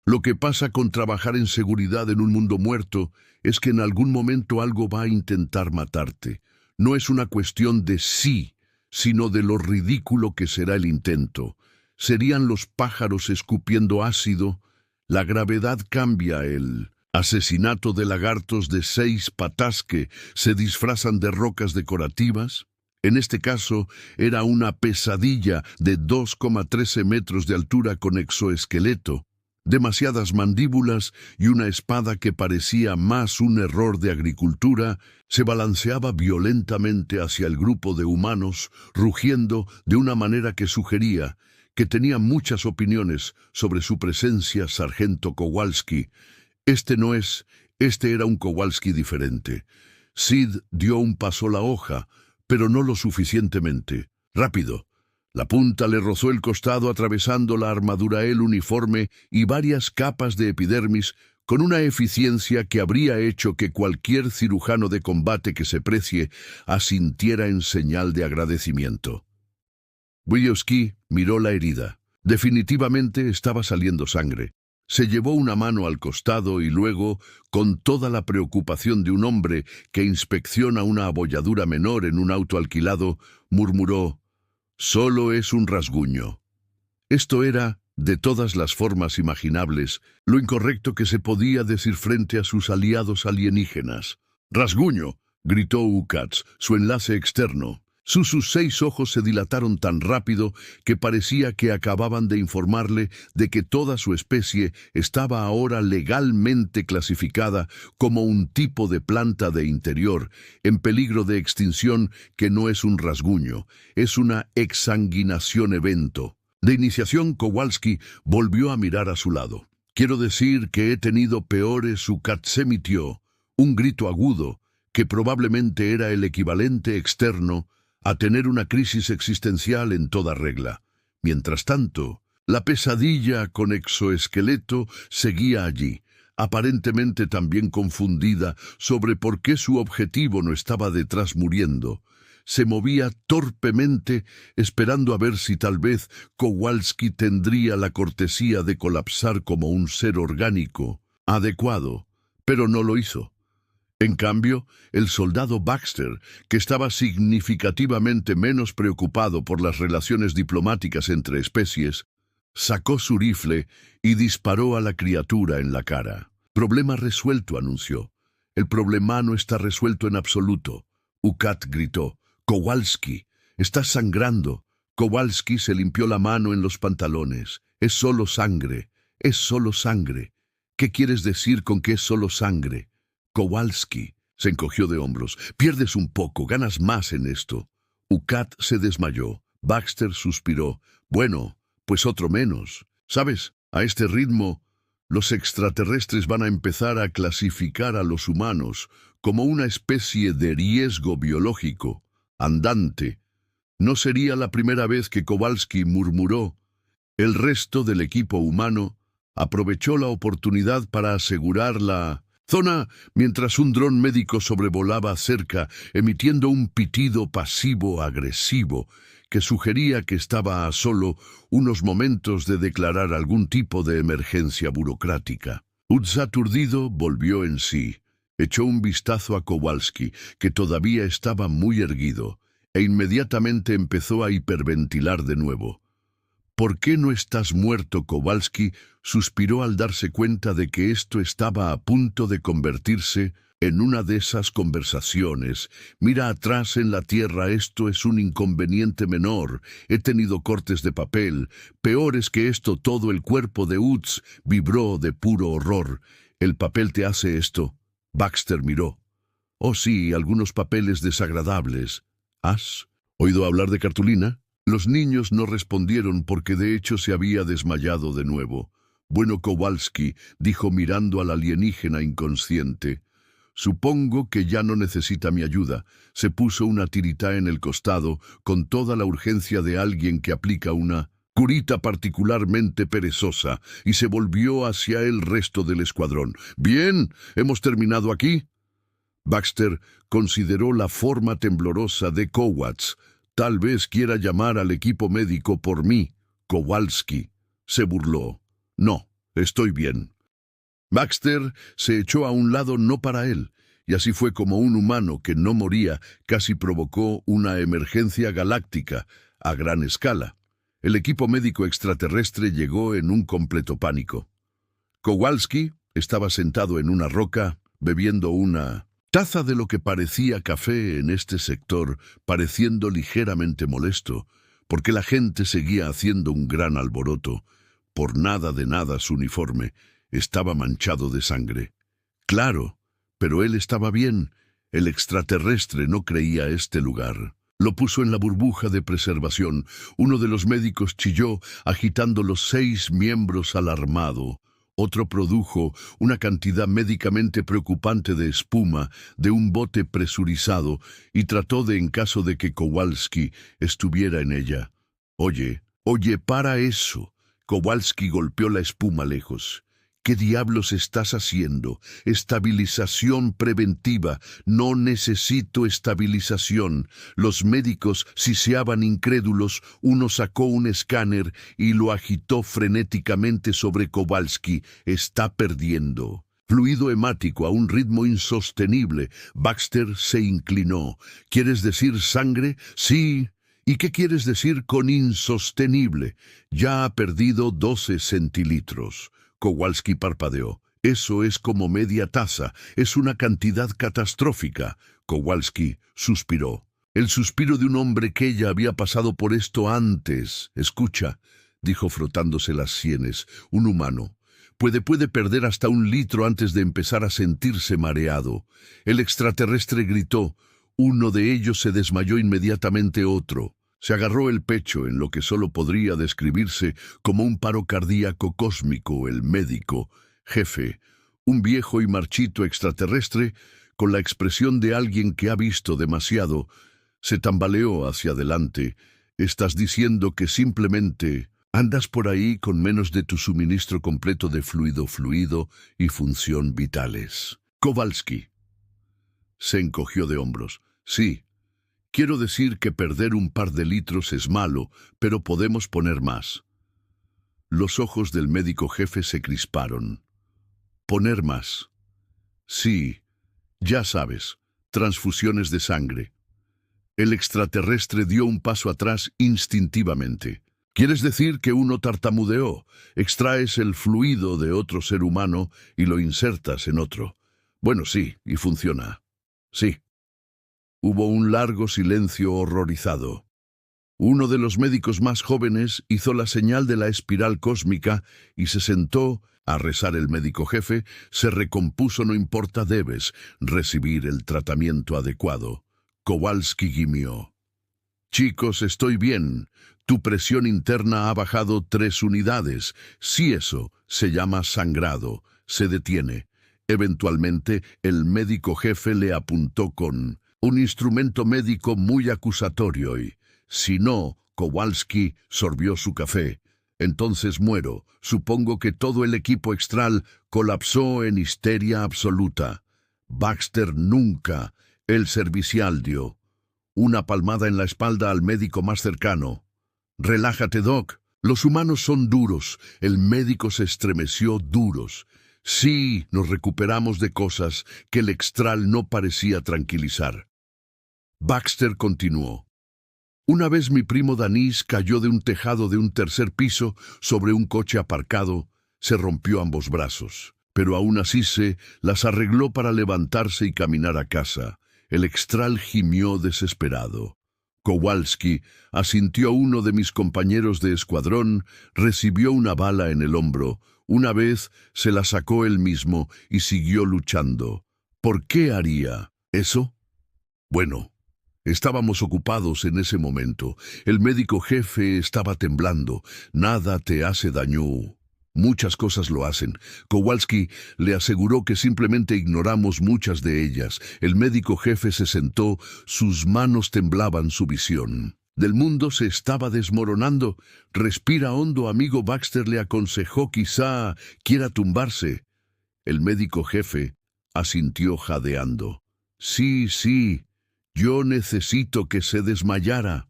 Lo que pasa con trabajar en seguridad en un mundo muerto es que en algún momento algo va a intentar matarte. No es una cuestión de sí, sino de lo ridículo que será el intento. Serían los pájaros escupiendo ácido. La gravedad cambia el asesinato de lagartos de 6 patas que se disfrazan de rocas decorativas. En este caso, era una pesadilla de 2,13 metros de altura con exoesqueleto, demasiadas mandíbulas y una espada que parecía más un error de agricultura. Se balanceaba violentamente hacia el grupo de humanos, rugiendo de una manera que sugería que tenía muchas opiniones sobre su presencia, sargento Kowalski. Este era un Kowalski diferente. Sid dio un paso a la hoja, pero no lo suficientemente. Rápido. La punta le rozó el costado atravesando la armadura, el uniforme y varias capas de epidermis con una eficiencia que habría hecho que cualquier cirujano de combate que se precie asintiera en señal de agradecimiento. Wyowski miró la herida. Definitivamente estaba saliendo sangre. Se llevó una mano al costado y luego, con toda la preocupación de un hombre que inspecciona una abolladura menor en un auto alquilado, murmuró: «Solo es un rasguño». Esto era, de todas las formas imaginables, lo incorrecto que se podía decir frente a sus aliados alienígenas. «¡Rasguño!», gritó Ukats, su enlace externo. Sus 6 ojos se dilataron tan rápido que parecía que acababan de informarle de que toda su especie estaba ahora legalmente clasificada como un tipo de planta de interior, en peligro de extinción, que no es un rasguño, es una exsanguinación evento. De iniciación, Kowalski volvió a mirar a su lado. «Quiero decir que he tenido peores», Ukats emitió un grito agudo, que probablemente era el equivalente externo a tener una crisis existencial en toda regla. Mientras tanto, la pesadilla con exoesqueleto seguía allí, aparentemente también confundida sobre por qué su objetivo no estaba detrás muriendo. Se movía torpemente, esperando a ver si tal vez Kowalski tendría la cortesía de colapsar como un ser orgánico adecuado, pero no lo hizo. En cambio, el soldado Baxter, que estaba significativamente menos preocupado por las relaciones diplomáticas entre especies, sacó su rifle y disparó a la criatura en la cara. «Problema resuelto», anunció. «El problema no está resuelto en absoluto», Ukat gritó. «Kowalski, estás sangrando». Kowalski se limpió la mano en los pantalones. «Es solo sangre, es solo sangre». «¿Qué quieres decir con que es solo sangre?» Kowalski se encogió de hombros. «Pierdes un poco, ganas más en esto». Ukat se desmayó. Baxter suspiró. «Bueno, pues otro menos. ¿Sabes? A este ritmo, los extraterrestres van a empezar a clasificar a los humanos como una especie de riesgo biológico andante». No sería la primera vez que Kowalski murmuró. El resto del equipo humano aprovechó la oportunidad para asegurar la zona mientras un dron médico sobrevolaba cerca, emitiendo un pitido pasivo-agresivo que sugería que estaba a solo unos momentos de declarar algún tipo de emergencia burocrática. Utz, aturdido, volvió en sí, echó un vistazo a Kowalski, que todavía estaba muy erguido, e inmediatamente empezó a hiperventilar de nuevo. «¿Por qué no estás muerto?» Kowalski suspiró al darse cuenta de que esto estaba a punto de convertirse en una de esas conversaciones. «Mira atrás en la tierra, esto es un inconveniente menor. He tenido cortes de papel. Peores que esto». Todo el cuerpo de Utz vibró de puro horror. «¿El papel te hace esto?» Baxter miró. «Oh sí, algunos papeles desagradables». «¿Has oído hablar de cartulina?» Los niños no respondieron porque de hecho se había desmayado de nuevo. «Bueno, Kowalski», dijo mirando al alienígena inconsciente, «supongo que ya no necesita mi ayuda». Se puso una tirita en el costado con toda la urgencia de alguien que aplica una curita particularmente perezosa y se volvió hacia el resto del escuadrón. «Bien, ¿hemos terminado aquí?» Baxter consideró la forma temblorosa de Kowats. «Tal vez quiera llamar al equipo médico por mí». Kowalski se burló. «No, Estoy bien. Baxter se echó a un lado no para él, y así fue como un humano que no moría casi provocó una emergencia galáctica a gran escala. El equipo médico extraterrestre llegó en un completo pánico. Kowalski estaba sentado en una roca, bebiendo una taza de lo que parecía café en este sector, pareciendo ligeramente molesto, porque la gente seguía haciendo un gran alboroto. Por nada de nada su uniforme estaba manchado de sangre. Claro, pero él estaba bien. El extraterrestre no creía este lugar. Lo puso en la burbuja de preservación. Uno de los médicos chilló, agitando los 6 miembros alarmado. Otro produjo una cantidad médicamente preocupante de espuma de un bote presurizado y trató de en caso de que Kowalski estuviera en ella. Oye, para eso. Kowalski golpeó la espuma lejos. ¿Qué diablos estás haciendo? Estabilización preventiva. No necesito estabilización. Los médicos siseaban incrédulos. Uno sacó un escáner y lo agitó frenéticamente sobre Kowalski. Está perdiendo. Fluido hemático a un ritmo insostenible. Baxter se inclinó. ¿Quieres decir sangre? Sí. ¿Y qué quieres decir con insostenible? Ya ha perdido 12 centilitros. Kowalski parpadeó. Eso es como media taza. Es una cantidad catastrófica. Kowalski suspiró. El suspiro de un hombre que ya había pasado por esto antes. Escucha, dijo frotándose las sienes. Un humano. Puede perder hasta 1 litro antes de empezar a sentirse mareado. El extraterrestre gritó. Uno de ellos se desmayó inmediatamente otro. Se agarró el pecho en lo que solo podría describirse como un paro cardíaco cósmico. El médico, jefe, un viejo y marchito extraterrestre, con la expresión de alguien que ha visto demasiado, se tambaleó hacia adelante. Estás diciendo que simplemente andas por ahí con menos de tu suministro completo de fluido y función vitales. Kowalski se encogió de hombros. Sí. Quiero decir que perder un par de litros es malo, pero podemos poner más. Los ojos del médico jefe se crisparon. ¿Poner más? Sí, ya sabes, transfusiones de sangre. El extraterrestre dio un paso atrás instintivamente. ¿Quieres decir que uno tartamudeó? Extraes el fluido de otro ser humano y lo insertas en otro. Bueno, sí, y funciona. Sí. Hubo un largo silencio horrorizado. Uno de los médicos más jóvenes hizo la señal de la espiral cósmica y se sentó a rezar. El médico jefe se recompuso. No importa, debes recibir el tratamiento adecuado. Kowalski gimió. Chicos, estoy bien. Tu presión interna ha bajado 3 unidades. Si eso se llama sangrado, se detiene. Eventualmente, el médico jefe le apuntó con un instrumento médico muy acusatorio y, si no, Kowalski sorbió su café. Entonces muero. Supongo que todo el equipo extral colapsó en histeria absoluta. Baxter nunca. El servicial dio una palmada en la espalda al médico más cercano. Relájate, Doc. Los humanos son duros. El médico se estremeció. Duros. Sí, nos recuperamos de cosas que el extral no parecía tranquilizar. Baxter continuó. Una vez mi primo Danis cayó de un tejado de un 3er piso sobre un coche aparcado. Se rompió ambos brazos, pero aún así se las arregló para levantarse y caminar a casa. El extral gimió desesperado. Kowalski asintió. Uno de mis compañeros de escuadrón recibió una bala en el hombro. Una vez se la sacó él mismo y siguió luchando. ¿Por qué haría eso? Bueno, estábamos ocupados en ese momento. El médico jefe estaba temblando. Nada te hace daño. Muchas cosas lo hacen. Kowalski le aseguró que simplemente ignoramos muchas de ellas. El médico jefe se sentó. Sus manos temblaban. Su visión del mundo se estaba desmoronando. Respira hondo, amigo. Baxter le aconsejó. Quizá quiera tumbarse. El médico jefe asintió jadeando. Sí, yo necesito que se desmayara.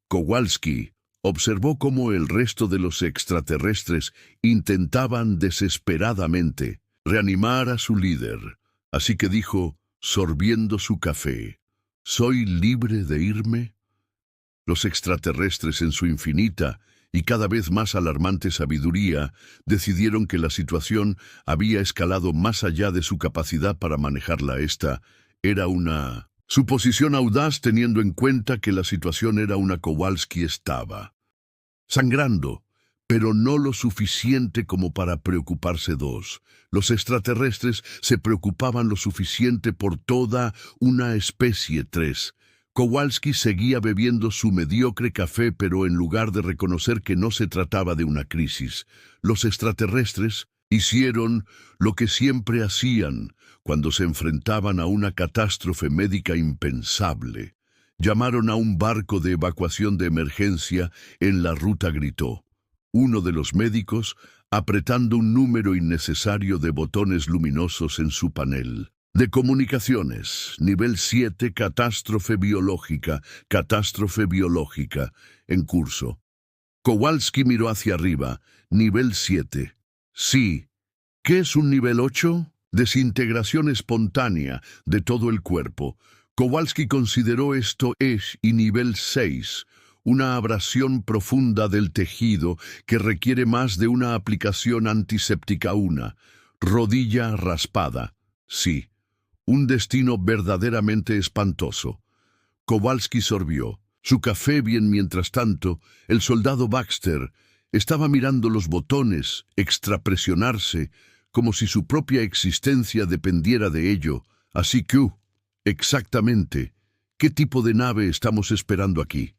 Kowalski Observó cómo el resto de los extraterrestres intentaban desesperadamente reanimar a su líder. Así que dijo, sorbiendo su café, ¿soy libre de irme? Los extraterrestres, en su infinita y cada vez más alarmante sabiduría, decidieron que la situación había escalado más allá de su capacidad para manejarla. Esta era una suposición audaz, teniendo en cuenta que la situación era una. Kowalski estaba sangrando, pero no lo suficiente como para preocuparse. Dos, los extraterrestres se preocupaban lo suficiente por toda una especie. Tres, Kowalski seguía bebiendo su mediocre café, pero en lugar de reconocer que no se trataba de una crisis, los extraterrestres hicieron lo que siempre hacían cuando se enfrentaban a una catástrofe médica impensable. Llamaron a un barco de evacuación de emergencia en la ruta. Gritó uno de los médicos, apretando un número innecesario de botones luminosos en su panel de comunicaciones. Nivel 7, catástrofe biológica, en curso. Kowalski miró hacia arriba. Nivel 7. Sí. ¿Qué es un nivel 8? Desintegración espontánea de todo el cuerpo. Kowalski consideró esto y nivel 6. Una abrasión profunda del tejido que requiere más de una aplicación antiséptica. Una rodilla raspada. Sí. Un destino verdaderamente espantoso. Kowalski sorbió su café bien. Mientras tanto, el soldado Baxter estaba mirando los botones extrapresionarse como si su propia existencia dependiera de ello. Así que, exactamente, ¿qué tipo de nave estamos esperando aquí?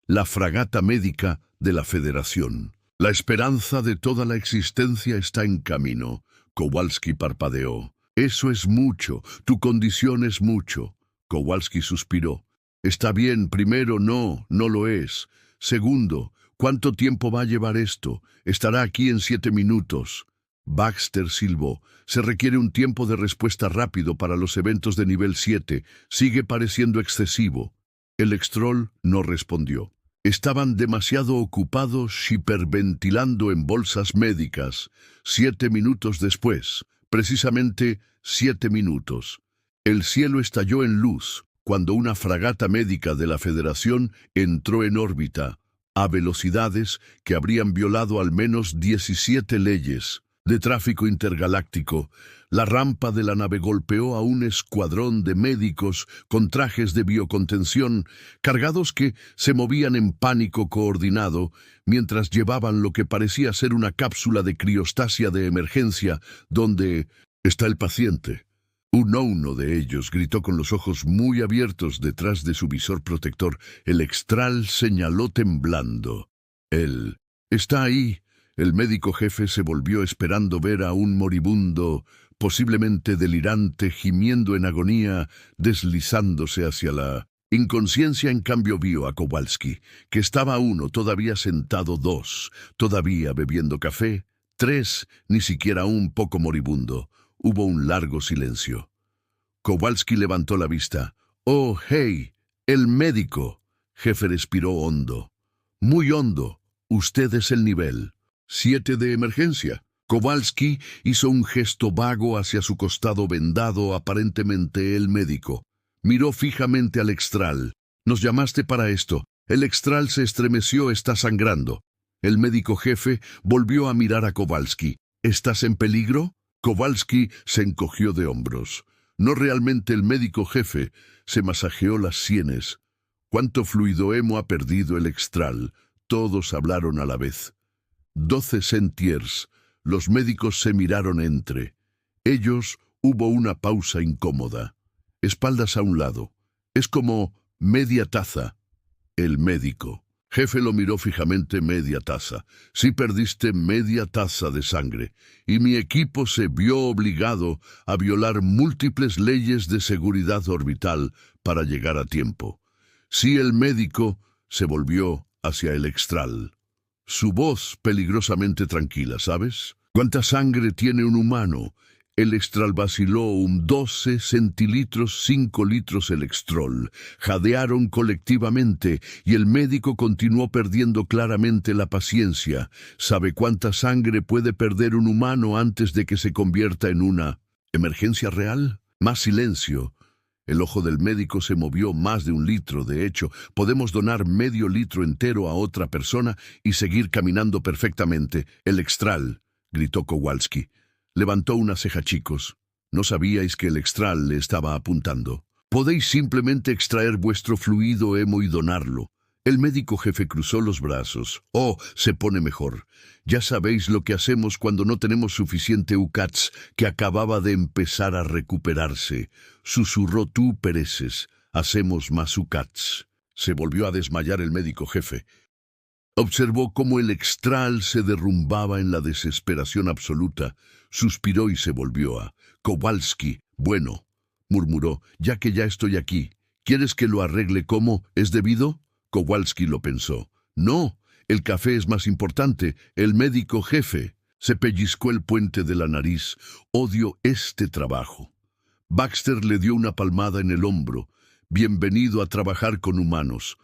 La fragata médica de la Federación. La esperanza de toda la existencia está en camino. Kowalski parpadeó. Eso es mucho, tu condición es mucho. Kowalski suspiró. Está bien, primero, no lo es. Segundo, ¿cuánto tiempo va a llevar esto? Estará aquí en 7 minutos. Baxter silbó. Se requiere un tiempo de respuesta rápido para los eventos de nivel 7. Sigue pareciendo excesivo. El Extrol no respondió. Estaban demasiado ocupados hiperventilando en bolsas médicas. 7 minutos después, precisamente 7 minutos, el cielo estalló en luz cuando una fragata médica de la Federación entró en órbita a velocidades que habrían violado al menos 17 leyes de tráfico intergaláctico. La rampa de la nave golpeó a un escuadrón de médicos con trajes de biocontención, cargados que se movían en pánico coordinado mientras llevaban lo que parecía ser una cápsula de criostasia de emergencia. ¿Dónde está el paciente? Uno de ellos gritó con los ojos muy abiertos detrás de su visor protector. El Extral señaló temblando. Él está ahí. El médico jefe se volvió esperando ver a un moribundo, posiblemente delirante, gimiendo en agonía, deslizándose hacia la inconsciencia. En cambio vio a Kowalski, que estaba 1, todavía sentado; 2, todavía bebiendo café; 3, ni siquiera un poco moribundo. Hubo un largo silencio. Kowalski levantó la vista. «Oh, hey, el médico». Jefe respiró hondo. «Muy hondo. Usted es el nivel 7 de emergencia». Kowalski hizo un gesto vago hacia su costado vendado, aparentemente el médico. Miró fijamente al Extral. «Nos llamaste para esto». El Extral se estremeció. «Está sangrando». El médico jefe volvió a mirar a Kowalski. «¿Estás en peligro?» Kowalski se encogió de hombros. «No realmente». El médico jefe se masajeó las sienes. «¿Cuánto fluido hemo ha perdido el Extral?» Todos hablaron a la vez. 12 centiers. Los médicos se miraron entre ellos. Hubo una pausa incómoda. Espaldas a un lado. «Es como media taza». El médico jefe lo miró fijamente. «Media taza. Sí, perdiste media taza de sangre. Y mi equipo se vio obligado a violar múltiples leyes de seguridad orbital para llegar a tiempo». Sí, el médico se volvió hacia el Extral. Su voz peligrosamente tranquila. «¿Sabes cuánta sangre tiene un humano?» El extral vaciló 12 centilitros, 5 litros el extrol. Jadearon colectivamente y el médico continuó perdiendo claramente la paciencia. ¿Sabe cuánta sangre puede perder un humano antes de que se convierta en una emergencia real? Más silencio. El ojo del médico se movió. Más de 1 litro, de hecho. Podemos donar medio litro entero a otra persona y seguir caminando perfectamente. El extral, gritó Kowalski. Levantó una ceja. Chicos, ¿no sabíais que el extral le estaba apuntando? Podéis simplemente extraer vuestro fluido hemo y donarlo. El médico jefe cruzó los brazos. Oh, se pone mejor. Ya sabéis lo que hacemos cuando no tenemos suficiente UCATS, que acababa de empezar a recuperarse. Susurró. Tú pereces. Hacemos más UCATS. Se volvió a desmayar el médico jefe. Observó cómo el extral se derrumbaba en la desesperación absoluta. Suspiró y se volvió a Kowalski. Bueno, murmuró, ya que ya estoy aquí, ¿quieres que lo arregle como es debido? Kowalski lo pensó. No, el café es más importante. El médico jefe se pellizcó el puente de la nariz. Odio este trabajo. Baxter le dio una palmada en el hombro. Bienvenido a trabajar con humanos.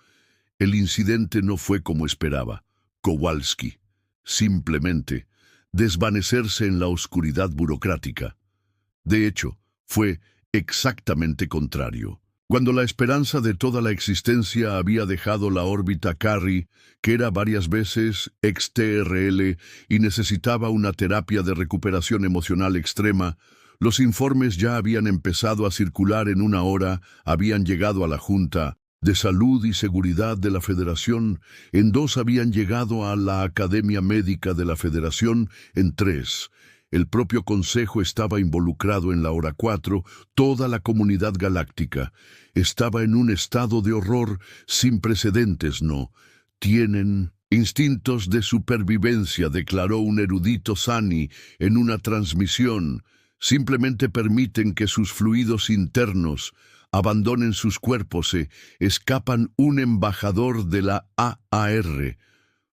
El incidente no fue como esperaba. Kowalski. Simplemente desvanecerse en la oscuridad burocrática. De hecho, fue exactamente contrario. Cuando la esperanza de toda la existencia había dejado la órbita Carrie, que era varias veces XTRL y necesitaba una terapia de recuperación emocional extrema, los informes ya habían empezado a circular en 1 hora, habían llegado a la Junta de Salud y Seguridad de la Federación, en 2 habían llegado a la Academia Médica de la Federación, en 3. El propio Consejo estaba involucrado en la hora 4, toda la comunidad galáctica estaba en un estado de horror sin precedentes. No tienen instintos de supervivencia, declaró un erudito Sani en una transmisión. Simplemente permiten que sus fluidos internos abandonen sus cuerpos. Se escapan. Un embajador de la AAR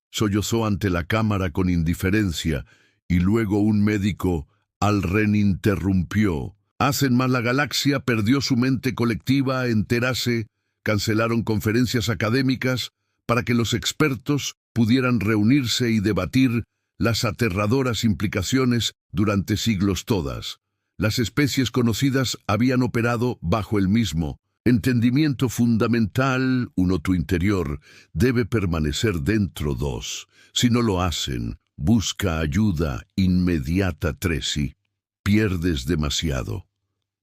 sollozó ante la cámara con indiferencia y luego un médico Alren interrumpió. Hacen mal. La galaxia perdió su mente colectiva. Enterase. Cancelaron conferencias académicas para que los expertos pudieran reunirse y debatir las aterradoras implicaciones durante siglos. Todas las especies conocidas habían operado bajo el mismo entendimiento fundamental. 1. Tu interior debe permanecer dentro. 2. Si no lo hacen, busca ayuda inmediata. 3. Si pierdes demasiado,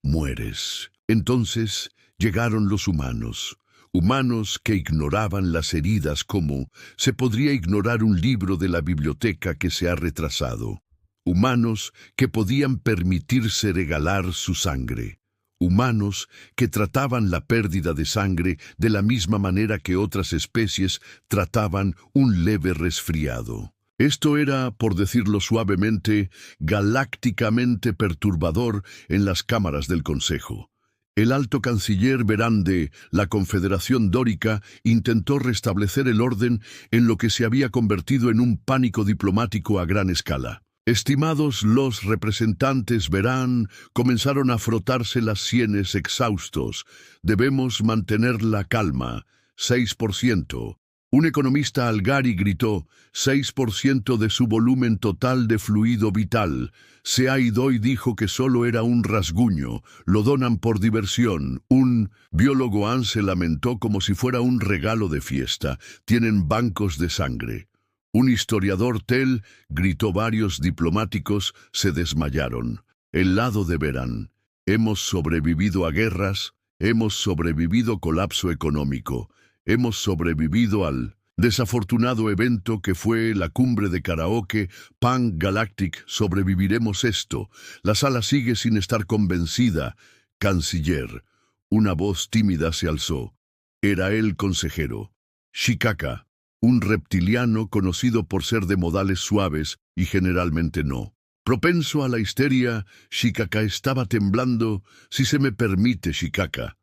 mueres. Entonces llegaron los humanos. Humanos que ignoraban las heridas como se podría ignorar un libro de la biblioteca que se ha retrasado. Humanos que podían permitirse regalar su sangre. Humanos que trataban la pérdida de sangre de la misma manera que otras especies trataban un leve resfriado. Esto era, por decirlo suavemente, galácticamente perturbador en las cámaras del Consejo. El alto canciller Verán de la Confederación Dórica intentó restablecer el orden en lo que se había convertido en un pánico diplomático a gran escala. Estimados los representantes, Verán, comenzaron a frotarse las sienes exhaustos. Debemos mantener la calma. 6%. Un economista Algari gritó, 6% de su volumen total de fluido vital. Seaidoy dijo que solo era un rasguño, lo donan por diversión. Un biólogo An se lamentó como si fuera un regalo de fiesta. Tienen bancos de sangre. Un historiador Tel gritó. Varios diplomáticos se desmayaron. El lado de Verán. Hemos sobrevivido a guerras, hemos sobrevivido colapso económico. Hemos sobrevivido al desafortunado evento que fue la cumbre de karaoke Pan Galactic. Sobreviviremos esto. La sala sigue sin estar convencida. Canciller. Una voz tímida se alzó. Era el consejero Shikaka, un reptiliano conocido por ser de modales suaves y generalmente no propenso a la histeria. Shikaka estaba temblando. Si se me permite, Shikaka,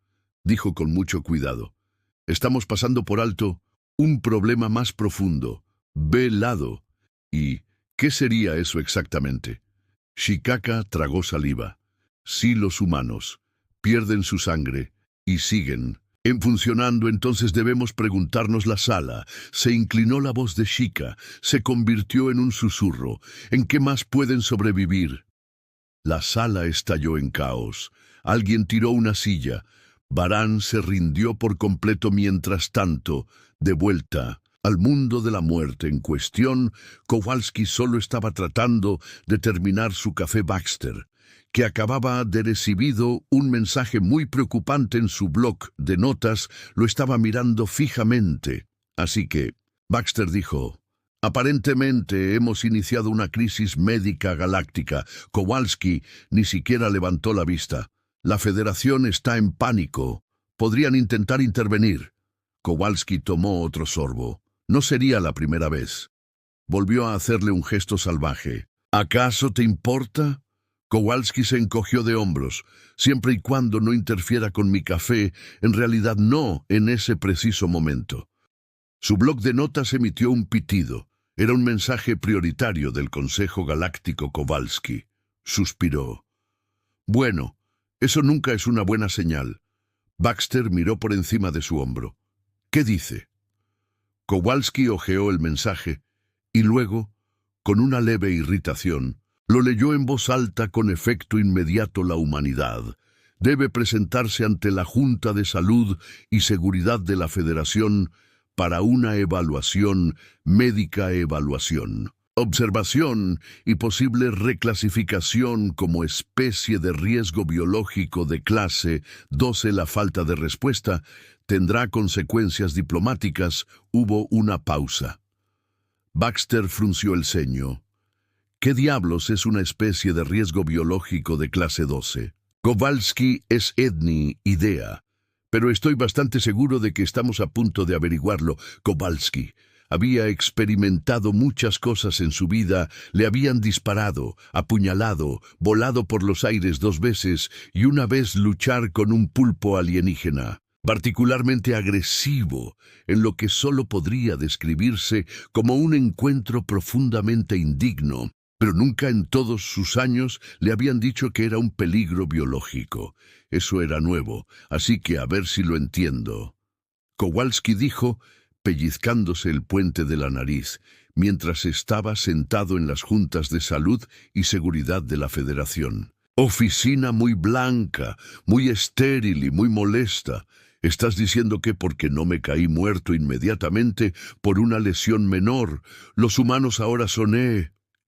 dijo con mucho cuidado. Estamos pasando por alto un problema más profundo, velado. ¿Y qué sería eso exactamente? Shikaka tragó saliva. Sí, los humanos pierden su sangre y siguen. En funcionando, entonces debemos preguntarnos la sala. Se inclinó la voz de Shika, se convirtió en un susurro. ¿En qué más pueden sobrevivir? La sala estalló en caos. Alguien tiró una silla. Varán se rindió por completo. Mientras tanto, de vuelta al mundo de la muerte en cuestión, Kowalski solo estaba tratando de terminar su café Baxter, que acababa de recibido un mensaje muy preocupante en su bloc de notas. Lo estaba mirando fijamente. Así que Baxter dijo: aparentemente hemos iniciado una crisis médica galáctica. Kowalski ni siquiera levantó la vista. La Federación está en pánico. Podrían intentar intervenir. Kowalski tomó otro sorbo. No sería la primera vez. Volvió a hacerle un gesto salvaje. ¿Acaso te importa? Kowalski se encogió de hombros. Siempre y cuando no interfiera con mi café, en realidad no en ese preciso momento. Su bloc de notas emitió un pitido. Era un mensaje prioritario del Consejo Galáctico. Kowalski suspiró. Bueno, eso nunca es una buena señal. Baxter miró por encima de su hombro. ¿Qué dice? Kowalski hojeó el mensaje y luego, con una leve irritación, lo leyó en voz alta. Con efecto inmediato, la humanidad debe presentarse ante la Junta de Salud y Seguridad de la Federación para una evaluación médica, observación y posible reclasificación como especie de riesgo biológico de clase 12. La falta de respuesta tendrá consecuencias diplomáticas. Hubo una pausa. Baxter frunció el ceño. ¿Qué diablos es una especie de riesgo biológico de clase 12? Kowalski es idea, pero estoy bastante seguro de que estamos a punto de averiguarlo. Kowalski había experimentado muchas cosas en su vida. Le habían disparado, apuñalado, volado por los aires 2 veces y una vez luchar con un pulpo alienígena, particularmente agresivo, en lo que solo podría describirse como un encuentro profundamente indigno. Pero nunca en todos sus años le habían dicho que era un peligro biológico. Eso era nuevo, así que a ver si lo entiendo. Kowalski dijo, pellizcándose el puente de la nariz, mientras estaba sentado en las juntas de salud y seguridad de la Federación. Oficina muy blanca, muy estéril y muy molesta. ¿Estás diciendo que porque no me caí muerto inmediatamente por una lesión menor, los humanos ahora son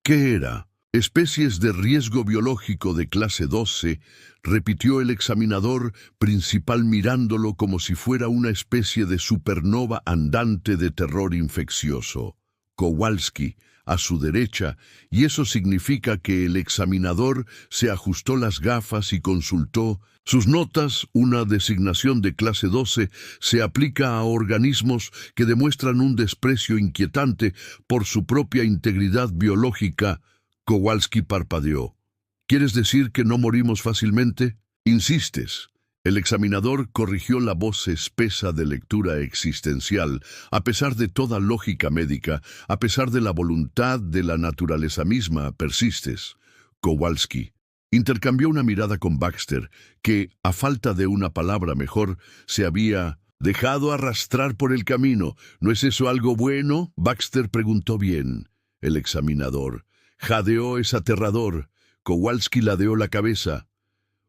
¿qué era? Especies de riesgo biológico de clase 12, repitió el examinador principal mirándolo como si fuera una especie de supernova andante de terror infeccioso. Kowalski, a su derecha, y eso significa que el examinador se ajustó las gafas y consultó sus notas. Una designación de clase 12 se aplica a organismos que demuestran un desprecio inquietante por su propia integridad biológica. Kowalski parpadeó. ¿Quieres decir que no morimos fácilmente? ¿Insistes? El examinador corrigió la voz espesa de lectura existencial. A pesar de toda lógica médica, a pesar de la voluntad de la naturaleza misma, persistes. Kowalski intercambió una mirada con Baxter, que, a falta de una palabra mejor, se había dejado arrastrar por el camino. ¿No es eso algo bueno? Baxter preguntó bien. El examinador jadeó. Es aterrador. Kowalski ladeó la cabeza.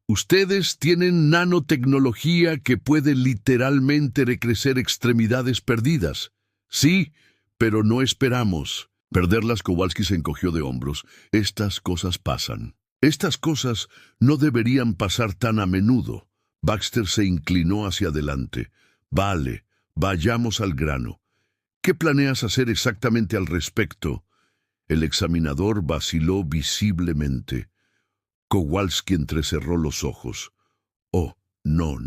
Ustedes tienen nanotecnología que puede literalmente recrecer extremidades perdidas. Sí, pero no esperamos perderlas. Kowalski se encogió de hombros. Estas cosas pasan. Estas cosas no deberían pasar tan a menudo. Baxter se inclinó hacia adelante. Vale, vayamos al grano. ¿Qué planeas hacer exactamente al respecto? El examinador vaciló visiblemente. Kowalski entrecerró los ojos. Oh, no.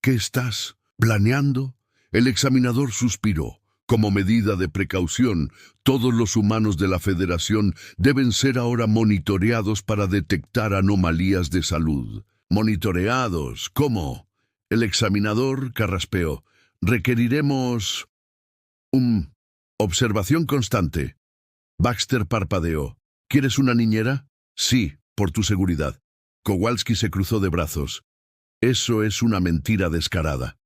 ¿Qué estás planeando? El examinador suspiró. Como medida de precaución, todos los humanos de la Federación deben ser ahora monitoreados para detectar anomalías de salud. ¿Monitoreados? ¿Cómo? El examinador carraspeó. Requeriremos observación constante. Baxter parpadeó. ¿Quieres una niñera? Sí, por tu seguridad. Kowalski se cruzó de brazos. Eso es una mentira descarada.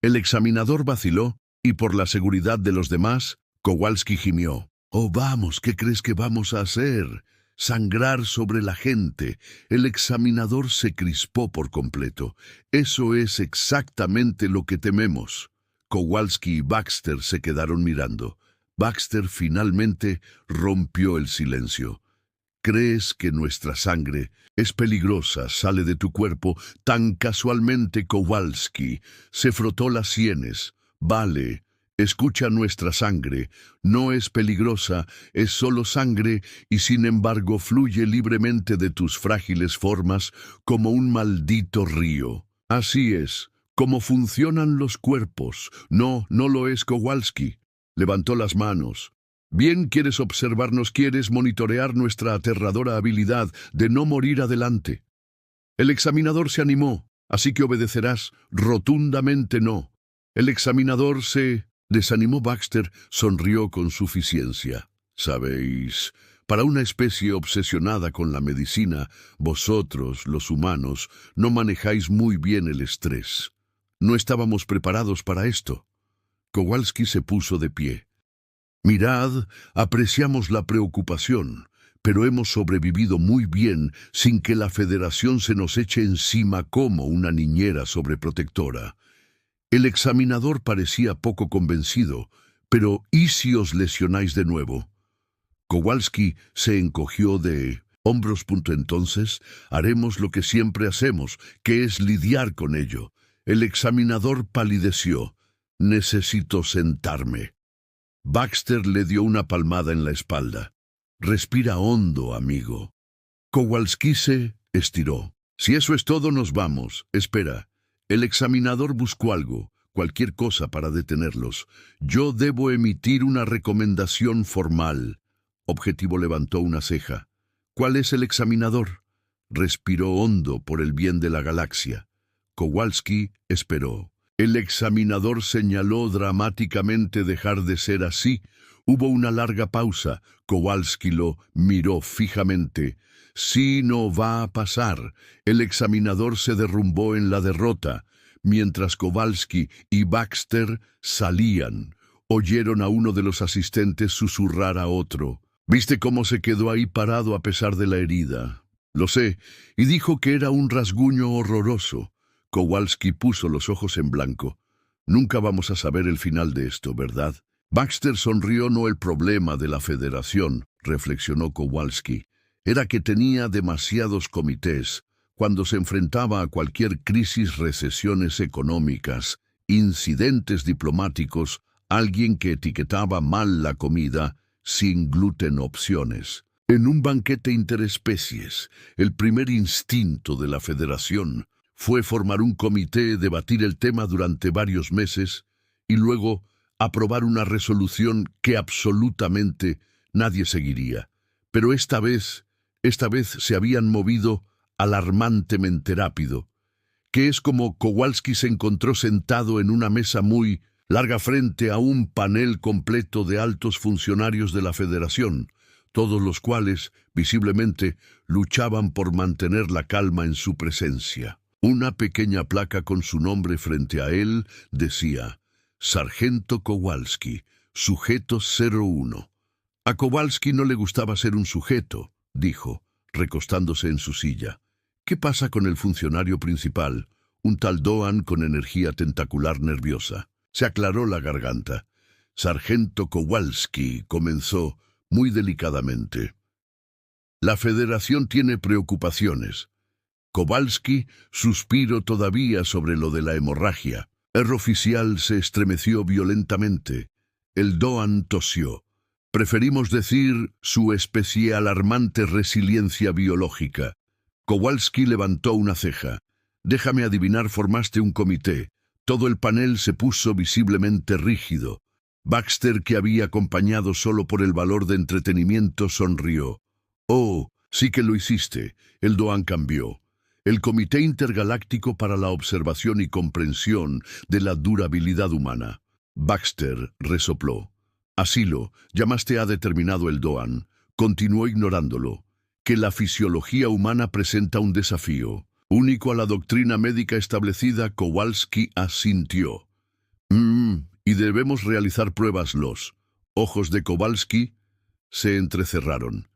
El examinador vaciló, y por la seguridad de los demás, Kowalski gimió. Oh, vamos, ¿qué crees que vamos a hacer? Sangrar sobre la gente. El examinador se crispó por completo. Eso es exactamente lo que tememos. Kowalski y Baxter se quedaron mirando. Baxter finalmente rompió el silencio. ¿Crees que nuestra sangre es peligrosa, sale de tu cuerpo tan casualmente, Kowalski? Se frotó las sienes. Vale, escucha, nuestra sangre. No es peligrosa, es solo sangre y sin embargo fluye libremente de tus frágiles formas como un maldito río. Así es, como funcionan los cuerpos. No, no lo es, Kowalski. Levantó las manos. Bien, quieres observarnos, quieres monitorear nuestra aterradora habilidad de no morir adelante. El examinador se animó, así que obedecerás. Rotundamente no. El examinador se desanimó. Baxter sonrió con suficiencia. Sabéis, para una especie obsesionada con la medicina, vosotros, los humanos, no manejáis muy bien el estrés. No estábamos preparados para esto. Kowalski se puso de pie. Mirad, apreciamos la preocupación, pero hemos sobrevivido muy bien sin que la Federación se nos eche encima como una niñera sobreprotectora. El examinador parecía poco convencido, pero ¿y si os lesionáis de nuevo? Kowalski se encogió de hombros. Entonces haremos lo que siempre hacemos, que es lidiar con ello. El examinador palideció. Necesito sentarme. Baxter le dio una palmada en la espalda. Respira hondo, amigo. Kowalski se estiró. Si eso es todo, nos vamos. Espera. El examinador buscó algo, cualquier cosa para detenerlos. Yo debo emitir una recomendación formal. Objetivo levantó una ceja. ¿Cuál es el examinador? Respiró hondo por el bien de la galaxia. Kowalski esperó. El examinador señaló dramáticamente dejar de ser así. Hubo una larga pausa. Kowalski lo miró fijamente. Sí, no va a pasar. El examinador se derrumbó en la derrota. Mientras Kowalski y Baxter salían, oyeron a uno de los asistentes susurrar a otro. ¿Viste cómo se quedó ahí parado a pesar de la herida? Lo sé, y dijo que era un rasguño horroroso. Kowalski puso los ojos en blanco. Nunca vamos a saber el final de esto, ¿verdad? Baxter sonrió. No el problema de la Federación, reflexionó Kowalski. Era que tenía demasiados comités. Cuando se enfrentaba a cualquier crisis, recesiones económicas, incidentes diplomáticos, alguien que etiquetaba mal la comida, sin gluten opciones. En un banquete interespecies, el primer instinto de la Federación fue formar un comité, debatir el tema durante varios meses y luego aprobar una resolución que absolutamente nadie seguiría. Pero esta vez se habían movido alarmantemente rápido, que es como Kowalski se encontró sentado en una mesa muy larga frente a un panel completo de altos funcionarios de la Federación, todos los cuales, visiblemente, luchaban por mantener la calma en su presencia. Una pequeña placa con su nombre frente a él decía: Sargento Kowalski, sujeto 01. A Kowalski no le gustaba ser un sujeto, dijo, recostándose en su silla. ¿Qué pasa con el funcionario principal, un tal Doan con energía tentacular nerviosa? Se aclaró la garganta. Sargento Kowalski comenzó muy delicadamente. La Federación tiene preocupaciones. Kowalski suspiró todavía sobre lo de la hemorragia. El oficial se estremeció violentamente. El Doan tosió. Preferimos decir su especie alarmante resiliencia biológica. Kowalski levantó una ceja. Déjame adivinar, formaste un comité. Todo el panel se puso visiblemente rígido. Baxter, que había acompañado solo por el valor de entretenimiento, sonrió. Oh, sí que lo hiciste. El Doan cambió. El Comité Intergaláctico para la Observación y Comprensión de la Durabilidad Humana. Baxter resopló. Asilo, llamaste a determinado el Doan. continuó ignorándolo, que la fisiología humana presenta un desafío único a la doctrina médica establecida. Kowalski asintió. Y debemos realizar pruebas. Los ojos de Kowalski se entrecerraron.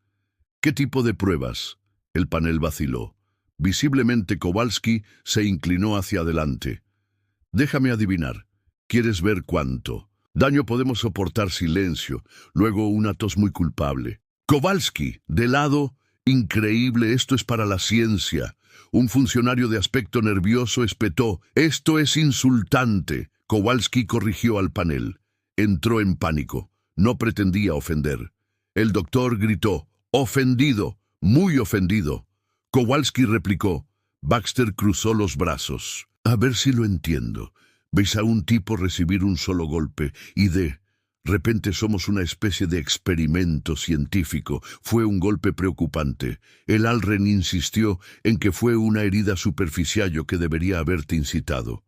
¿Qué tipo de pruebas? El panel vaciló. Visiblemente Kowalski se inclinó hacia adelante. Déjame adivinar. ¿Quieres ver cuánto daño podemos soportar? Silencio. Luego una tos muy culpable. Kowalski, de lado. Increíble, esto es para la ciencia. Un funcionario de aspecto nervioso espetó. Esto es insultante. Kowalski corrigió al panel. Entró en pánico. No pretendía ofender. El doctor gritó. Ofendido, muy ofendido. Kowalski replicó. Baxter cruzó los brazos. A ver si lo entiendo. Veis a un tipo recibir un solo golpe y de repente somos una especie de experimento científico. Fue un golpe preocupante. El Alren insistió en que fue una herida superficial que debería haberte incitado.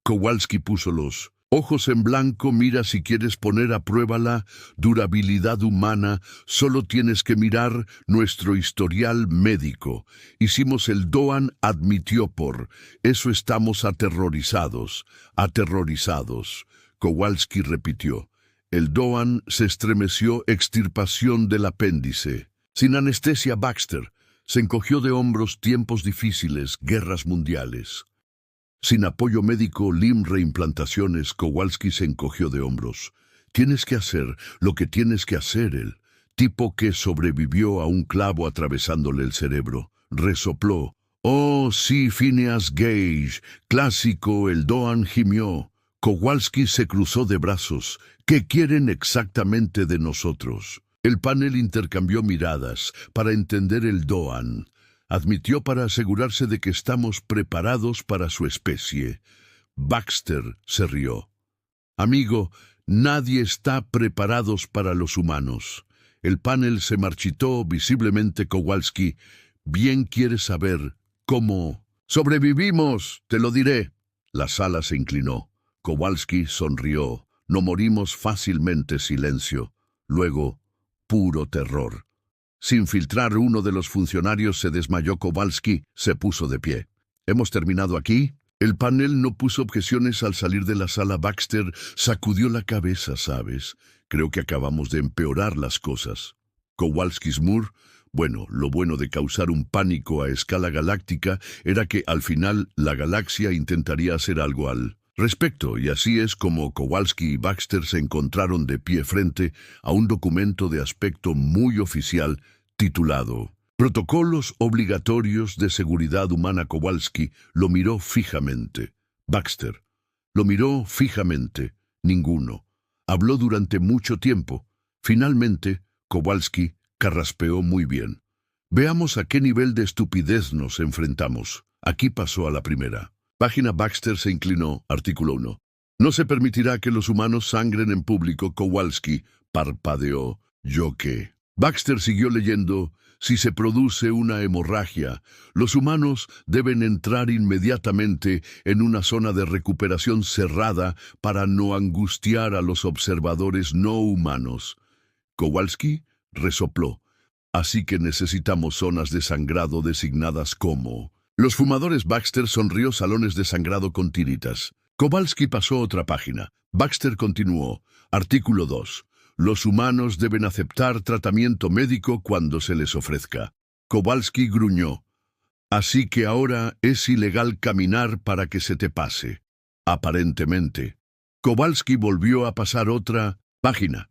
Kowalski puso los ojos en blanco. Mira, si quieres poner a prueba la durabilidad humana, solo tienes que mirar nuestro historial médico. Hicimos el DOAN, admitió por eso estamos aterrorizados. Aterrorizados. Kowalski repitió. El DOAN se estremeció. Extirpación del apéndice. Sin anestesia. Baxter se encogió de hombros. Tiempos difíciles, guerras mundiales. Sin apoyo médico, reimplantaciones. Kowalski se encogió de hombros. Tienes que hacer lo que tienes que hacer. El tipo que sobrevivió a un clavo atravesándole el cerebro. Resopló. Oh, sí, Phineas Gage. Clásico. El DOAN gimió. Kowalski se cruzó de brazos. ¿Qué quieren exactamente de nosotros? El panel intercambió miradas para entender el DOAN. Admitió para asegurarse de que estamos preparados para su especie. Baxter se rió. Amigo, nadie está preparados para los humanos. El panel se marchitó visiblemente. Kowalski, bien quieres saber cómo sobrevivimos, te lo diré. La sala se inclinó. Kowalski sonrió. No morimos fácilmente. Silencio. Luego, puro terror. Sin filtrar, uno de los funcionarios se desmayó. Kowalski se puso de pie. ¿Hemos terminado aquí? El panel no puso objeciones al salir de la sala. Baxter sacudió la cabeza. ¿Sabes? Creo que acabamos de empeorar las cosas. Kowalski's Moore. Bueno, lo bueno de causar un pánico a escala galáctica era que al final la galaxia intentaría hacer algo al respecto, y así es como Kowalski y Baxter se encontraron de pie frente a un documento de aspecto muy oficial titulado Protocolos Obligatorios de Seguridad Humana. Kowalski lo miró fijamente. Baxter lo miró fijamente. Ninguno habló durante mucho tiempo. Finalmente, Kowalski carraspeó. Muy bien. Veamos a qué nivel de estupidez nos enfrentamos. Aquí pasó a la primera página. Baxter se inclinó. Artículo 1. No se permitirá que los humanos sangren en público. Kowalski parpadeó. ¿Yo qué? Baxter siguió leyendo. Si se produce una hemorragia, los humanos deben entrar inmediatamente en una zona de recuperación cerrada para no angustiar a los observadores no humanos. Kowalski resopló. Así que necesitamos zonas de sangrado designadas como los fumadores. Baxter sonrió. Salones de sangrado con tiritas. Kowalski pasó otra página. Baxter continuó. Artículo 2. Los humanos deben aceptar tratamiento médico cuando se les ofrezca. Kowalski gruñó. Así que ahora es ilegal caminar para que se te pase. Aparentemente. Kowalski volvió a pasar otra página.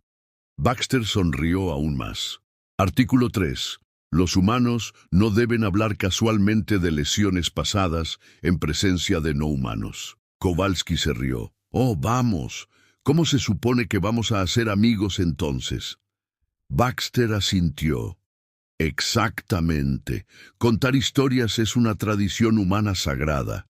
Baxter sonrió aún más. Artículo 3. Los humanos no deben hablar casualmente de lesiones pasadas en presencia de no humanos. Kowalski se rió. Oh, vamos. ¿Cómo se supone que vamos a hacer amigos entonces? Baxter asintió. Exactamente. Contar historias es una tradición humana sagrada.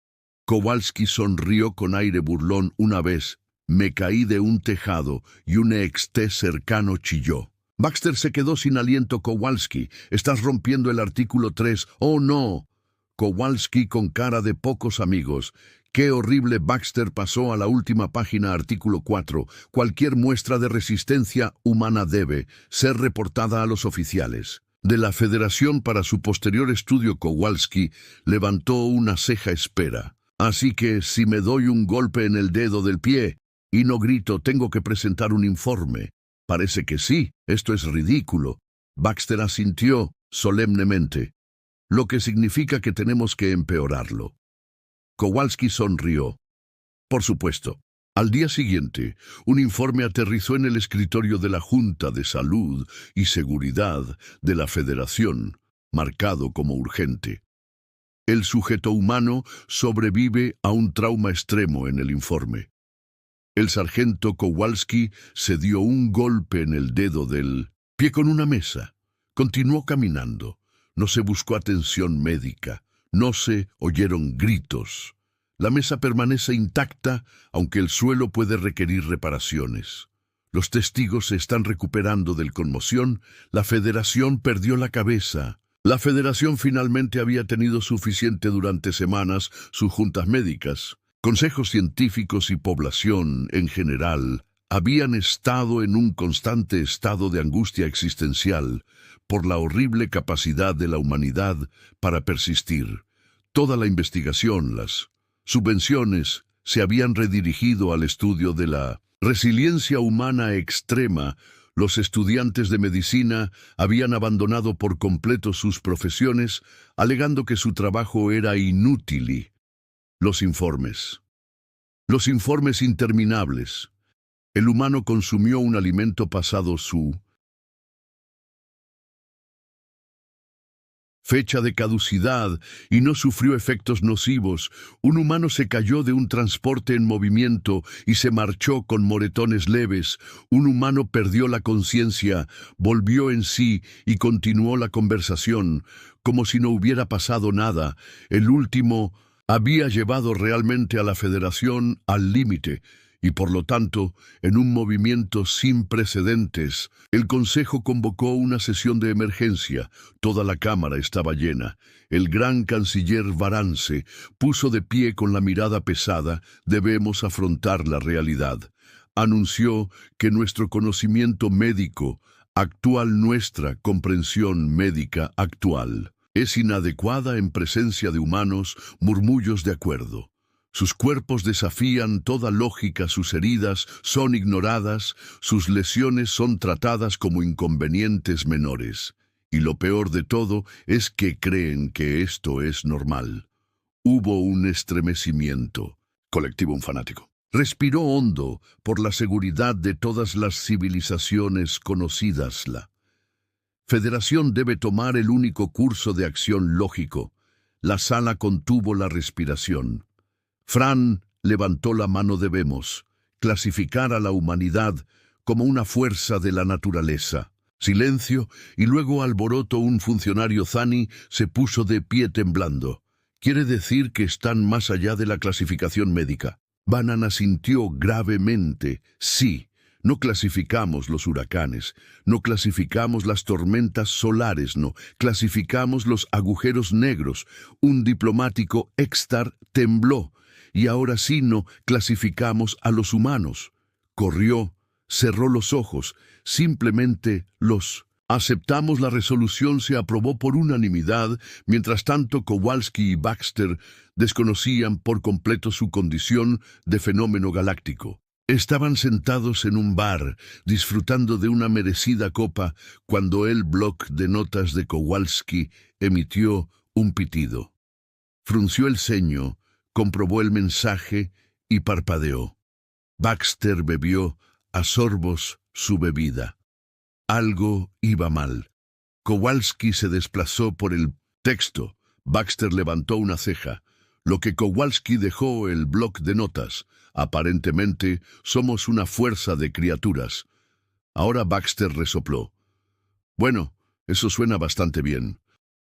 Kowalski sonrió con aire burlón. Una vez me caí de un tejado y un exté cercano chilló. Baxter se quedó sin aliento. Kowalski, estás rompiendo el artículo 3. Oh, no. Kowalski con cara de pocos amigos. ¡Qué horrible! Baxter pasó a la última página. Artículo 4. Cualquier muestra de resistencia humana debe ser reportada a los oficiales de la Federación. Para su posterior estudio, Kowalski levantó una ceja. Espera. Así que si me doy un golpe en el dedo del pie y no grito, ¿tengo que presentar un informe? Parece que sí. Esto es ridículo. Baxter asintió solemnemente, lo que significa que tenemos que empeorarlo. Kowalski sonrió. Por supuesto. Al día siguiente, un informe aterrizó en el escritorio de la Junta de Salud y Seguridad de la Federación, marcado como urgente. El sujeto humano sobrevive a un trauma extremo. En el informe, el sargento Kowalski se dio un golpe en el dedo del pie con una mesa. Continuó caminando. No se buscó atención médica. No se oyeron gritos. La mesa permanece intacta, aunque el suelo puede requerir reparaciones. Los testigos se están recuperando de la conmoción. La Federación perdió la cabeza. La Federación finalmente había tenido suficiente durante semanas. Sus juntas médicas, consejos científicos y población en general habían estado en un constante estado de angustia existencial por la horrible capacidad de la humanidad para persistir. Toda la investigación, las subvenciones, se habían redirigido al estudio de la resiliencia humana extrema. Los estudiantes de medicina habían abandonado por completo sus profesiones, alegando que su trabajo era inútil. Los informes interminables. El humano consumió un alimento pasado su fecha de caducidad y no sufrió efectos nocivos. Un humano se cayó de un transporte en movimiento y se marchó con moretones leves. Un humano perdió la conciencia, volvió en sí y continuó la conversación, como si no hubiera pasado nada. El último había llevado realmente a la Federación al límite, y por lo tanto, en un movimiento sin precedentes, el Consejo convocó una sesión de emergencia. Toda la Cámara estaba llena. El gran canciller Varance puso de pie con la mirada pesada. Debemos afrontar la realidad. Anunció que nuestro conocimiento médico actual, nuestra comprensión médica actual, es inadecuada en presencia de humanos. Murmullos de acuerdo. Sus cuerpos desafían toda lógica, sus heridas son ignoradas, sus lesiones son tratadas como inconvenientes menores. Y lo peor de todo es que creen que esto es normal. Hubo un estremecimiento colectivo, un fanático. Respiró hondo por la seguridad de todas las civilizaciones conocidas. La Federación debe tomar el único curso de acción lógico. La sala contuvo la respiración. Fran levantó la mano. Debemos clasificar a la humanidad como una fuerza de la naturaleza. Silencio y luego alboroto. Un funcionario Zani se puso de pie temblando. ¿Quiere decir que están más allá de la clasificación médica? Bannon asintió gravemente. Sí. No clasificamos los huracanes, no clasificamos las tormentas solares, no clasificamos los agujeros negros. Un diplomático Extar tembló. Y ahora sí no clasificamos a los humanos. Corrió, cerró los ojos, simplemente los aceptamos. La resolución se aprobó por unanimidad. Mientras tanto, Kowalski y Baxter desconocían por completo su condición de fenómeno galáctico. Estaban sentados en un bar, disfrutando de una merecida copa, cuando el bloc de notas de Kowalski emitió un pitido. Frunció el ceño, comprobó el mensaje y parpadeó. Baxter bebió a sorbos su bebida. Algo iba mal. Kowalski se desplazó por el texto. Baxter levantó una ceja. Lo que Kowalski dejó el bloc de notas. Aparentemente, somos una fuerza de criaturas. Ahora Baxter resopló. Bueno, eso suena bastante bien.